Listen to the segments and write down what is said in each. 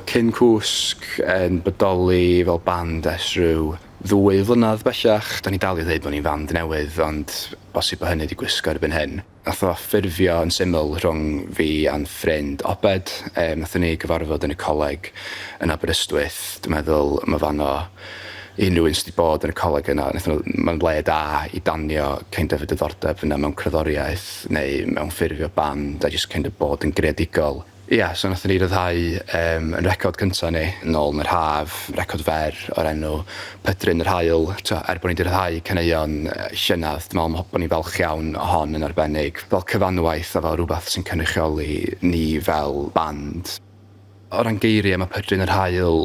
Cyn Cwsg yn bodoli fel band ers rhyw 2 flynedd bellach. Da ni dal i ddweud bod ni'n band newydd, ond bosib bod hynny wedi gwisgo erbyn hyn. Nath o ffurfio yn syml rhwng fi a'n ffrind Obed. Nathon ni gyfarfod yn y coleg yn Aberystwyth. Dwi'n meddwl mae fanno unrhyw un sydd wedi bod yn y coleg yna. Mae'n le da i danio kind of y diddordeb yna mewn cerddoriaeth neu mewn ffurfio band a just kind of bod yn greadigol. Ia, so nathon ni ryddhau yn record cynta ni nôl yn yr haf, record fer o'r enw Pydru yn yr haul. Er bod ni wedi ryddhau caneuon llynadd, dwi'n meddwl bod ni'n falch iawn o hon yn arbennig fel cyfanwaith a fel rhywbeth sy'n cynrychioli ni fel band. O ran geiriau, mae Pydru yn yr haul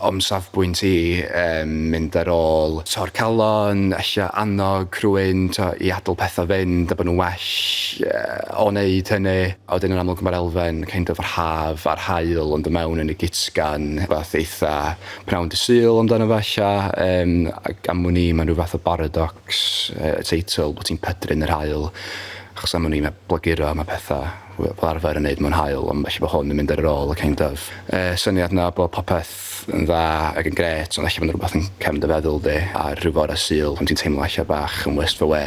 o'm safbwynt i mynd ar ôl to'r calon, annog, rhywun i adael petha fynd a bod nhw'n well o neud hynny. A wedyn yn amlwg mae'r elfen kind of yr haf a'r haul ond y mewn yn y gitsgan, fath eitha pnawn dy Sul amdano fe ac am ni mae'n rhyw fath o paradox teitl bod ti'n pydru yn yr haul. Achos am ni mae bloguro, mae petha fel arfer yn neud mewn haul, ond felly bod hwn yn mynd ar ôl y kind of syniad na bod popeth yn dda ac yn gret, ond felly bod rhywbeth yn cefn dy feddwl di ar rhyw fore Sul pan ti'n teimlo allan bach yn west fy we.